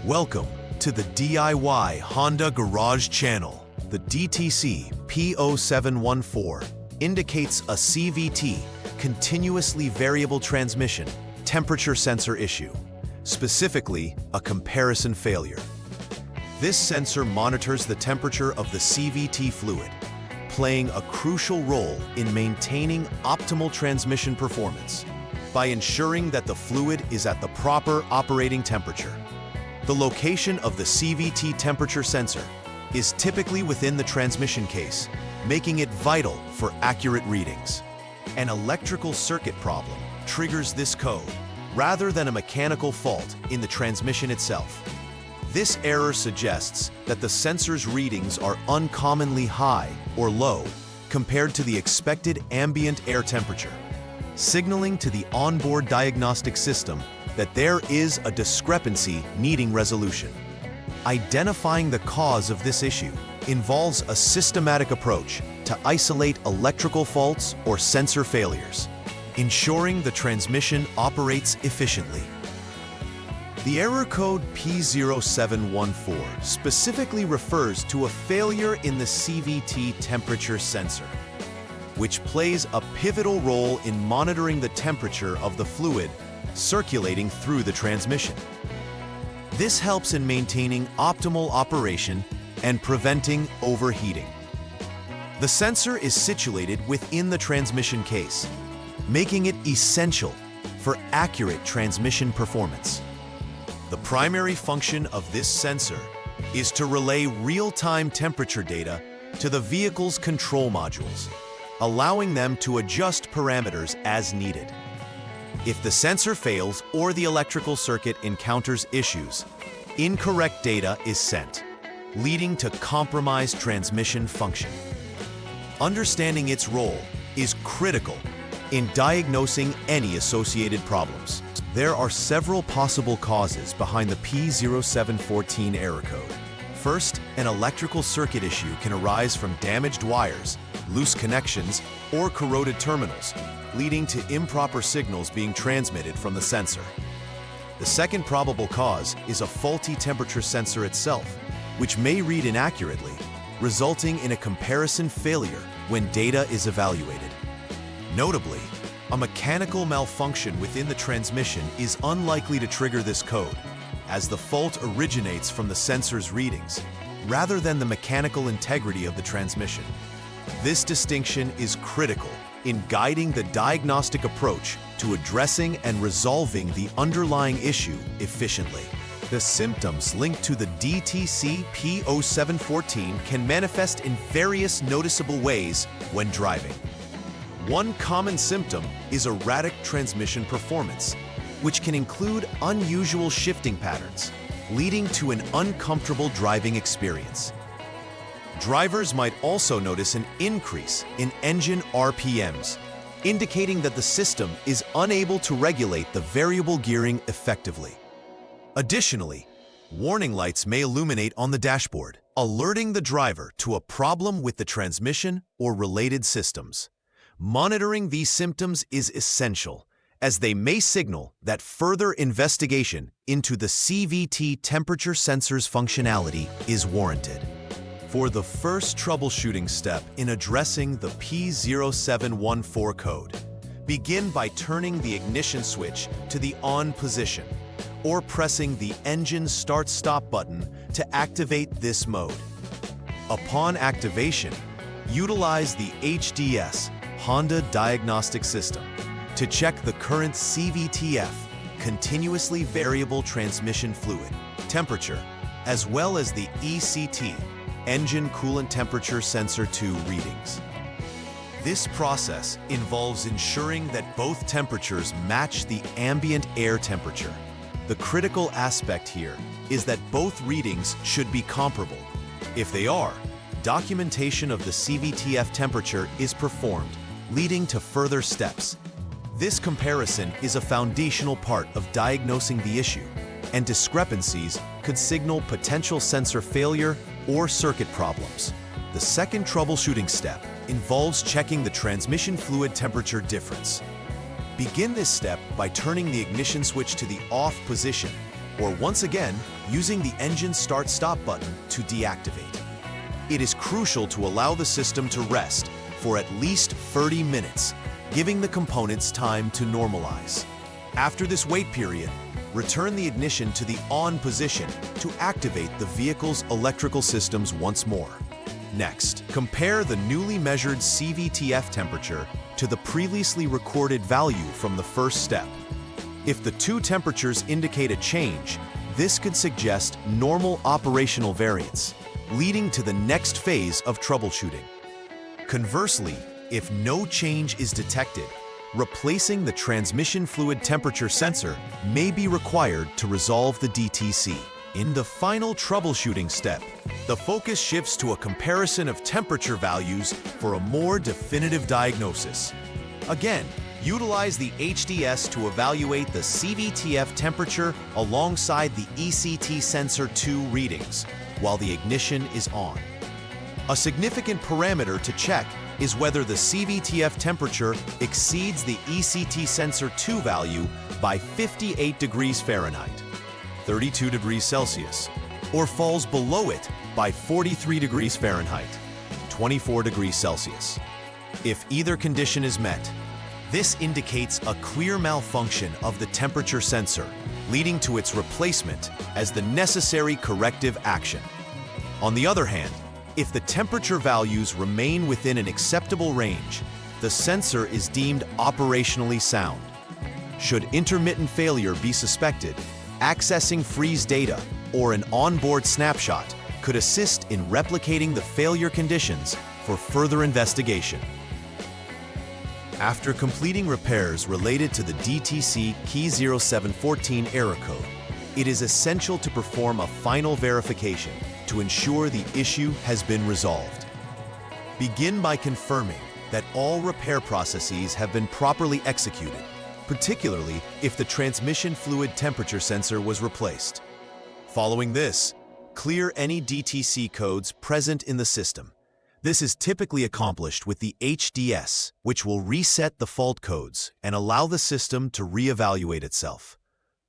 Welcome to the DIY Honda Garage channel. The DTC P0714 indicates a CVT, continuously variable transmission, temperature sensor issue, specifically a comparison failure. This sensor monitors the temperature of the CVT fluid, playing a crucial role in maintaining optimal transmission performance by ensuring that the fluid is at the proper operating temperature. The location of the CVT temperature sensor is typically within the transmission case, making it vital for accurate readings. An electrical circuit problem triggers this code, rather than a mechanical fault in the transmission itself. This error suggests that the sensor's readings are uncommonly high or low compared to the expected ambient air temperature, signaling to the onboard diagnostic system that there is a discrepancy needing resolution. Identifying the cause of this issue involves a systematic approach to isolate electrical faults or sensor failures, ensuring the transmission operates efficiently. The error code P0714 specifically refers to a failure in the CVT temperature sensor, which plays a pivotal role in monitoring the temperature of the fluid circulating through the transmission. This helps in maintaining optimal operation and preventing overheating. The sensor is situated within the transmission case, making it essential for accurate transmission performance. The primary function of this sensor is to relay real-time temperature data to the vehicle's control modules, allowing them to adjust parameters as needed. If the sensor fails or the electrical circuit encounters issues, incorrect data is sent, leading to compromised transmission function. Understanding its role is critical in diagnosing any associated problems. There are several possible causes behind the P0714 error code. First, an electrical circuit issue can arise from damaged wires, loose connections, or corroded terminals, leading to improper signals being transmitted from the sensor. The second probable cause is a faulty temperature sensor itself, which may read inaccurately, resulting in a comparison failure when data is evaluated. Notably, a mechanical malfunction within the transmission is unlikely to trigger this code, as the fault originates from the sensor's readings, rather than the mechanical integrity of the transmission. This distinction is critical in guiding the diagnostic approach to addressing and resolving the underlying issue efficiently. The symptoms linked to the DTC P0714 can manifest in various noticeable ways when driving. One common symptom is erratic transmission performance, which can include unusual shifting patterns, leading to an uncomfortable driving experience. Drivers might also notice an increase in engine RPMs, indicating that the system is unable to regulate the variable gearing effectively. Additionally, warning lights may illuminate on the dashboard, alerting the driver to a problem with the transmission or related systems. Monitoring these symptoms is essential, as they may signal that further investigation into the CVT temperature sensor's functionality is warranted. For the first troubleshooting step in addressing the P0714 code, begin by turning the ignition switch to the on position or pressing the engine start-stop button to activate this mode. Upon activation, utilize the HDS Honda Diagnostic System to check the current CVTF, continuously variable transmission fluid, temperature, as well as the ECT, engine coolant temperature sensor 2 readings. This process involves ensuring that both temperatures match the ambient air temperature. The critical aspect here is that both readings should be comparable. If they are, documentation of the CVTF temperature is performed, leading to further steps. This comparison is a foundational part of diagnosing the issue, and discrepancies could signal potential sensor failure or circuit problems. The second troubleshooting step involves checking the transmission fluid temperature difference. Begin this step by turning the ignition switch to the off position or once again, using the engine start-stop button to deactivate. It is crucial to allow the system to rest for at least 30 minutes, giving the components time to normalize. After this wait period, return the ignition to the on position to activate the vehicle's electrical systems once more. Next, compare the newly measured CVTF temperature to the previously recorded value from the first step. If the two temperatures indicate a change, this could suggest normal operational variance, leading to the next phase of troubleshooting. Conversely, if no change is detected, replacing the transmission fluid temperature sensor may be required to resolve the DTC. In the final troubleshooting step, the focus shifts to a comparison of temperature values for a more definitive diagnosis. Again, utilize the HDS to evaluate the CVTF temperature alongside the ECT sensor 2 readings while the ignition is on. A significant parameter to check is whether the CVTF temperature exceeds the ECT sensor 2 value by 58 degrees Fahrenheit, 32 degrees Celsius, or falls below it by 43 degrees Fahrenheit, 24 degrees Celsius. If either condition is met, this indicates a clear malfunction of the temperature sensor, leading to its replacement as the necessary corrective action. On the other hand, if the temperature values remain within an acceptable range, the sensor is deemed operationally sound. Should intermittent failure be suspected, accessing freeze data or an onboard snapshot could assist in replicating the failure conditions for further investigation. After completing repairs related to the DTC P0714 error code, it is essential to perform a final verification to ensure the issue has been resolved. Begin by confirming that all repair processes have been properly executed, particularly if the transmission fluid temperature sensor was replaced. Following this, clear any DTC codes present in the system. This is typically accomplished with the HDS, which will reset the fault codes and allow the system to reevaluate itself.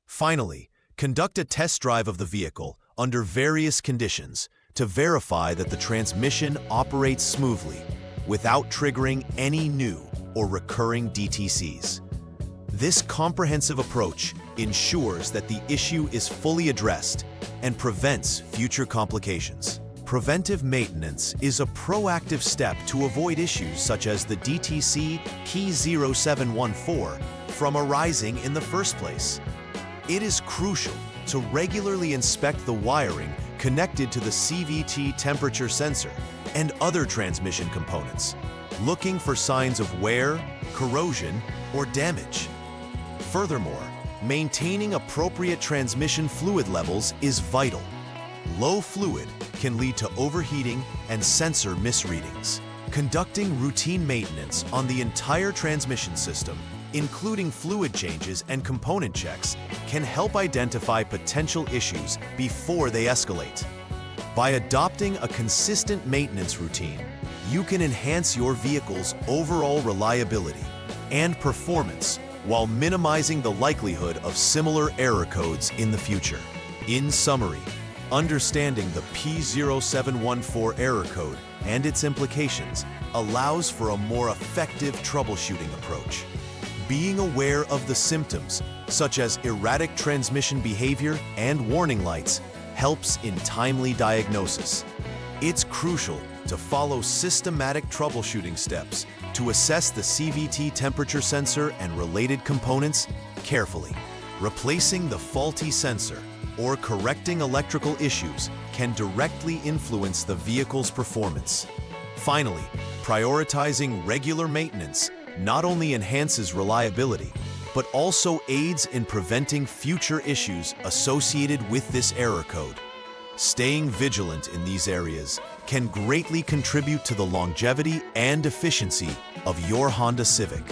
Finally, conduct a test drive of the vehicle under various conditions to verify that the transmission operates smoothly without triggering any new or recurring DTCs. This comprehensive approach ensures that the issue is fully addressed and prevents future complications. Preventive maintenance is a proactive step to avoid issues such as the DTC P0714 from arising in the first place. It is crucial to regularly inspect the wiring connected to the CVT temperature sensor and other transmission components, looking for signs of wear, corrosion, or damage. Furthermore, maintaining appropriate transmission fluid levels is vital. Low fluid can lead to overheating and sensor misreadings. Conducting routine maintenance on the entire transmission system, including fluid changes and component checks, can help identify potential issues before they escalate. By adopting a consistent maintenance routine, you can enhance your vehicle's overall reliability and performance while minimizing the likelihood of similar error codes in the future. In summary, understanding the P0714 error code and its implications allows for a more effective troubleshooting approach. Being aware of the symptoms, such as erratic transmission behavior and warning lights, helps in timely diagnosis. It's crucial to follow systematic troubleshooting steps to assess the CVT temperature sensor and related components carefully. Replacing the faulty sensor or correcting electrical issues can directly influence the vehicle's performance. Finally, prioritizing regular maintenance not only enhances reliability, but also aids in preventing future issues associated with this error code. Staying vigilant in these areas can greatly contribute to the longevity and efficiency of your Honda Civic.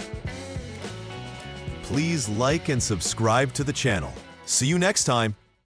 Please like and subscribe to the channel. See you next time.